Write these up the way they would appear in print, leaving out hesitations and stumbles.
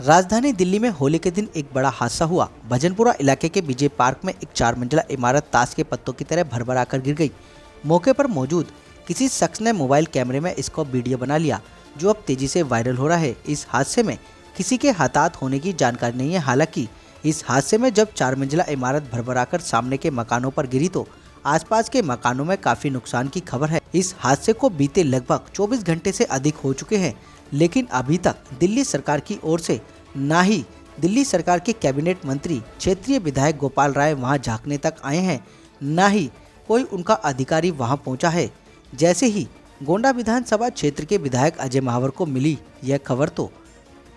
राजधानी दिल्ली में होली के दिन एक बड़ा हादसा हुआ। भजनपुरा इलाके के विजय पार्क में एक 4 मंजिला इमारत ताश के पत्तों की तरह भरभरा कर गिर गई। मौके पर मौजूद किसी शख्स ने मोबाइल कैमरे में इसको वीडियो बना लिया, जो अब तेजी से वायरल हो रहा है। इस हादसे में किसी के हताहत होने की जानकारी नहीं है। हालांकि इस हादसे में जब 4 मंजिला इमारत भरभरा कर सामने के मकानों पर गिरी तो आसपास के मकानों में काफी नुकसान की खबर है। इस हादसे को बीते लगभग 24 घंटे से अधिक हो चुके हैं, लेकिन अभी तक दिल्ली सरकार की ओर से ना ही दिल्ली सरकार के कैबिनेट मंत्री क्षेत्रीय विधायक गोपाल राय वहां झांकने तक आए हैं, ना ही कोई उनका अधिकारी वहां पहुंचा है। जैसे ही गोंडा विधानसभा क्षेत्र के विधायक अजय महावर को मिली यह खबर तो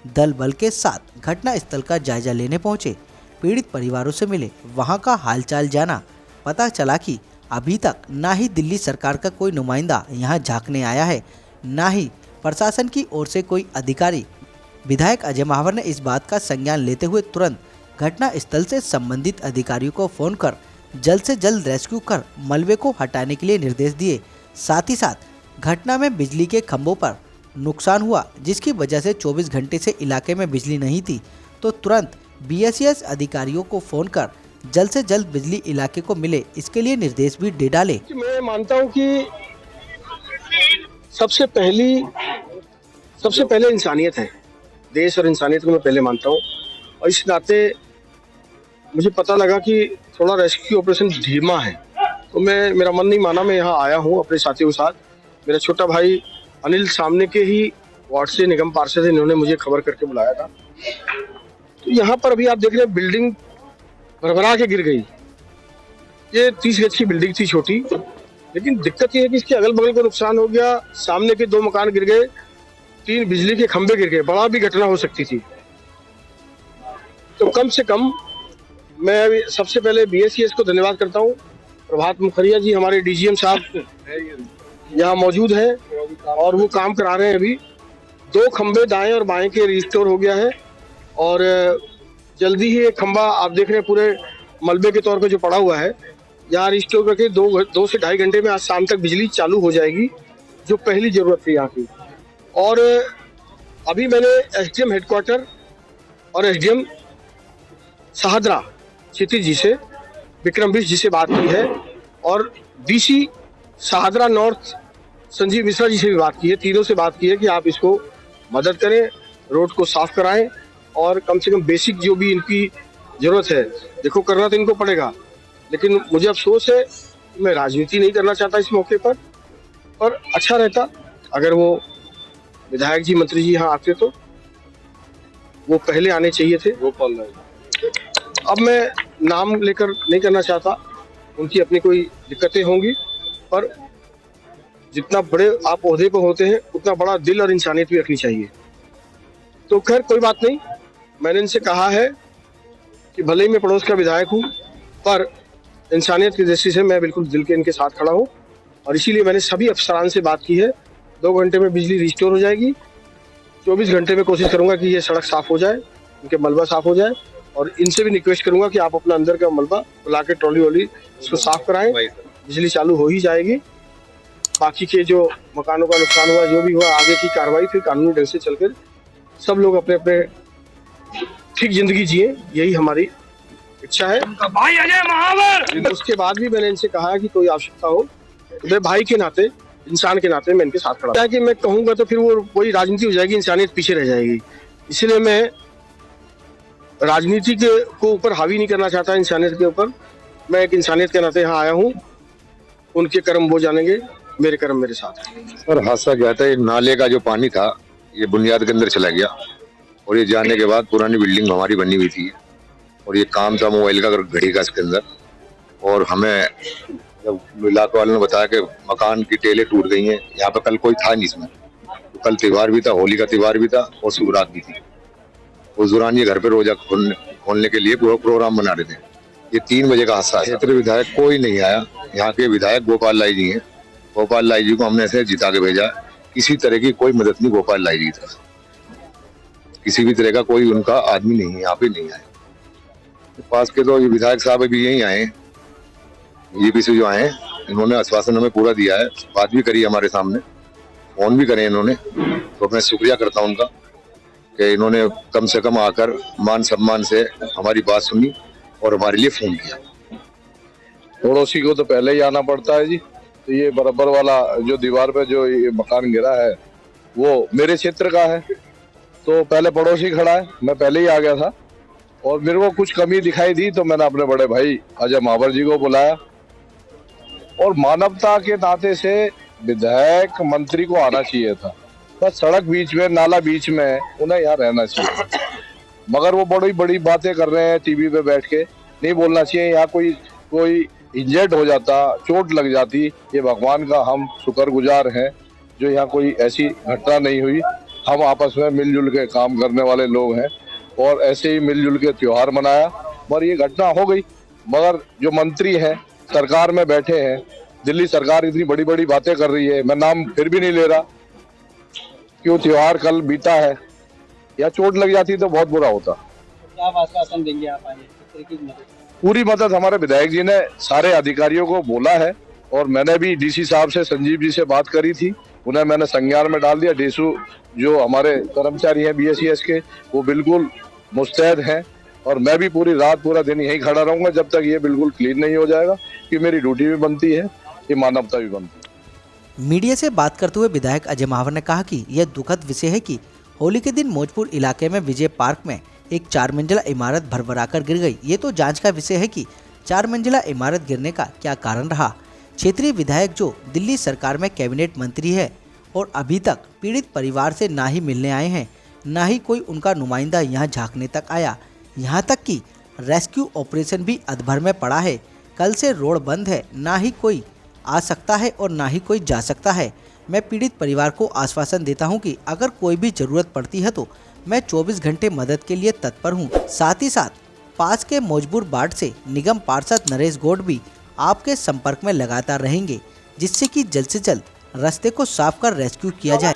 दल बल के साथ घटना स्थल का जायजा लेने पहुंचे। पीड़ित परिवारों से मिले, वहां का हालचाल जाना। पता चला कि अभी तक ना ही दिल्ली सरकार का कोई नुमाइंदा यहां झांकने आया है, ना ही प्रशासन की ओर से कोई अधिकारी। विधायक अजय महावर ने इस बात का संज्ञान लेते हुए तुरंत घटना स्थल से संबंधित अधिकारियों को फोन कर जल्द से जल्द रेस्क्यू कर मलबे को हटाने के लिए निर्देश दिए। साथ ही साथ घटना में बिजली के खंभों पर नुकसान हुआ, जिसकी वजह से 24 घंटे से इलाके में बिजली नहीं थी, तो तुरंत BSES अधिकारियों को फोन कर जल्द से जल्द बिजली इलाके को मिले, इसके लिए निर्देश भी दे डाले। मैं मानता हूं कि सबसे पहले इंसानियत है, देश और इंसानियत को मैं पहले मानता हूं। और इस नाते मुझे पता लगा कि थोड़ा रेस्क्यू ऑपरेशन धीमा है, तो मेरा मन नहीं माना, मैं यहाँ आया हूँ अपने साथियों के साथ। मेरा छोटा भाई अनिल सामने के ही वार्ड से निगम पार्षद है, इन्होंने मुझे खबर करके बुलाया था। तो यहाँ पर अभी आप देख रहे हैं बिल्डिंग भरभरा के गिर गई। ये 30 गज की बिल्डिंग थी छोटी, लेकिन दिक्कत ये है कि इसके अगल बगल को नुकसान हो गया। सामने के 2 मकान गिर गए, 3 बिजली के खंभे गिर गए। बड़ा भी घटना हो सकती थी। तो कम से कम मैं सबसे पहले BSES को धन्यवाद करता हूँ। प्रभात मुखर्जी जी हमारे DGM साहब यहाँ मौजूद हैं और वो काम करा रहे हैं। अभी 2 खंभे दाएं और बाएं के रिस्टोर हो गया है और जल्दी ही एक खंभा आप देख रहे हैं पूरे मलबे के तौर पे जो पड़ा हुआ है, यहाँ रिस्टोर करके 2 से ढाई घंटे में आज शाम तक बिजली चालू हो जाएगी, जो पहली जरूरत थी यहाँ की। और अभी मैंने SDM हेडक्वार्टर और SDM शाहदरा क्षितिज जी से, विक्रम बिष्ट जी से बात की है और DC शाहदरा नॉर्थ संजीव मिश्रा जी से भी बात की है। तीनों से बात की है कि आप इसको मदद करें, रोड को साफ कराएं और कम से कम बेसिक जो भी इनकी जरूरत है, देखो करना तो इनको पड़ेगा। लेकिन मुझे अफसोस है, मैं राजनीति नहीं करना चाहता इस मौके पर अच्छा रहता अगर वो विधायक जी मंत्री जी यहाँ आते तो वो पहले आने चाहिए थे। अब मैं नाम लेकर नहीं करना चाहता, उनकी अपनी कोई दिक्कतें होंगी, पर जितना बड़े आप ओहदे पर होते हैं उतना बड़ा दिल और इंसानियत भी रखनी चाहिए। तो खैर कोई बात नहीं, मैंने इनसे कहा है कि भले ही मैं पड़ोस का विधायक हूँ, पर इंसानियत की दृष्टि से मैं बिल्कुल दिल के इनके साथ खड़ा हूँ और इसीलिए मैंने सभी अफसरान से बात की है। 2 घंटे में बिजली रिस्टोर हो जाएगी। 24 घंटे में कोशिश करूंगा कि ये सड़क साफ हो जाए, इनके मलबा साफ हो जाए और इनसे भी रिक्वेस्ट करूंगा कि आप अपना अंदर का मलबा बुला के ट्रॉली वॉली इसको साफ कराएं। बिजली चालू हो ही जाएगी। बाकी के जो मकानों का नुकसान हुआ, जो भी हुआ, आगे की कार्रवाई फिर कानूनी ढंग से चलकर सब लोग अपने अपने ठीक जिंदगी जिए, यही हमारी इच्छा है। भाई अजय महावर। उसके बाद भी मैंने इनसे कहा है कि कोई आवश्यकता हो तो मैं भाई के नाते, इंसान के नाते मैं इनके साथ खड़ा हूं। कि मैं कहूंगा तो फिर वो कोई राजनीति हो जाएगी, इंसानियत पीछे रह जाएगी। इसलिए मैं राजनीति के को ऊपर हावी नहीं करना चाहता इंसानियत के ऊपर। मैं एक इंसानियत के नाते यहाँ आया हूँ। उनके कर्म वो जानेंगे, मेरे कर्म मेरे साथ। सर हादसा क्या था, नाले का जो पानी था ये बुनियाद के अंदर चला गया और ये जाने के बाद पुरानी बिल्डिंग हमारी बनी हुई थी और ये काम था मोबाइल का, घड़ी का इसके अंदर। और हमें जब इलाके वालों ने बताया कि मकान की टेलें टूट गई हैं, यहाँ पे कल कोई था नहीं इसमें, तो कल त्योहार भी था, होली का त्योहार भी था और शिवरात भी थी। उस दौरान ये घर पे रोजा खोलने के लिए पूरा प्रोग्राम बना रहे थे। ये 3 बजे का हादसा है। क्षेत्रीय विधायक कोई नहीं आया। यहाँ के विधायक गोपाल राय जी हैं। गोपाल राय जी को हमने ऐसे जिता के भेजा, किसी तरह की कोई मदद नहीं गोपाल राय जी की, किसी भी तरह का कोई उनका आदमी नहीं, यहाँ पे नहीं आए। पास के तो ये विधायक साहब अभी यही आए, बीजेपी से जो आए, इन्होंने आश्वासन हमें पूरा दिया है, बात भी करी हमारे सामने, फोन भी करे इन्होंने, तो मैं शुक्रिया करता हूँ उनका। कि इन्होंने कम से कम आकर मान सम्मान से हमारी बात सुनी और हमारे लिए फोन किया। पड़ोसी को तो पहले ही आना पड़ता है जी। तो ये बराबर वाला जो दीवार पे जो ये मकान गिरा है वो मेरे क्षेत्र का है, तो पहले पड़ोसी खड़ा है, मैं पहले ही आ गया था। और मेरे को कुछ कमी दिखाई दी तो मैंने अपने बड़े भाई अजय महावर जी को बुलाया, और मानवता के नाते से विधायक मंत्री को आना चाहिए था। बस सड़क बीच में, नाला बीच में है, उन्हें यहाँ रहना चाहिए। मगर वो बड़ी बड़ी बातें कर रहे हैं टीवी पे बैठ के। नहीं बोलना चाहिए। यहाँ कोई इंजर्ड हो जाता, चोट लग जाती, ये भगवान का हम शुक्रगुजार हैं जो यहाँ कोई ऐसी घटना नहीं हुई। हम आपस में मिलजुल के काम करने वाले लोग हैं और ऐसे ही मिलजुल के त्योहार मनाया, पर ये घटना हो गई। मगर जो मंत्री हैं, सरकार में बैठे हैं, दिल्ली सरकार इतनी बड़ी बड़ी बातें कर रही है, मैं नाम फिर भी नहीं ले रहा, क्यों त्योहार कल बीता है, या चोट लग जाती तो बहुत बुरा होता। क्या आश्वासन देंगे आप आगे? किस तरीके की मदद? पूरी मदद हमारे विधायक जी ने सारे अधिकारियों को बोला है, और मैंने भी डीसी साहब से, संजीव जी से बात करी थी, उन्हें मैंने संज्ञान में डाल दिया। डेसू जो हमारे कर्मचारी हैं BSES के, वो बिल्कुल मुस्तैद हैं, और मैं भी पूरी रात पूरा दिन यहीं खड़ा रहूंगा जब तक ये बिल्कुल क्लीन नहीं हो जाएगा, कि मेरी ड्यूटी भी बनती है, ये मानवता भी बनती है। मीडिया से बात करते हुए विधायक अजय महावर ने कहा कि यह दुखद विषय है कि होली के दिन मौजपुर इलाके में विजय पार्क में एक 4 मंजिला इमारत भरभराकर गिर गई। ये तो जांच का विषय है कि 4 मंजिला इमारत गिरने का क्या कारण रहा। क्षेत्रीय विधायक जो दिल्ली सरकार में कैबिनेट मंत्री है और अभी तक पीड़ित परिवार से ना ही मिलने आए हैं, ना ही कोई उनका नुमाइंदा यहाँ झांकने तक आया। यहाँ तक कि रेस्क्यू ऑपरेशन भी अधभर में पड़ा है। कल से रोड बंद है, ना ही कोई आ सकता है और ना ही कोई जा सकता है। मैं पीड़ित परिवार को आश्वासन देता हूं कि अगर कोई भी ज़रूरत पड़ती है तो मैं 24 घंटे मदद के लिए तत्पर हूं। साथ ही साथ पास के मौजपुर बाढ़ से निगम पार्षद नरेश गौड़ भी आपके संपर्क में लगातार रहेंगे, जिससे कि जल्द से जल्द रास्ते को साफ कर रेस्क्यू किया जाए।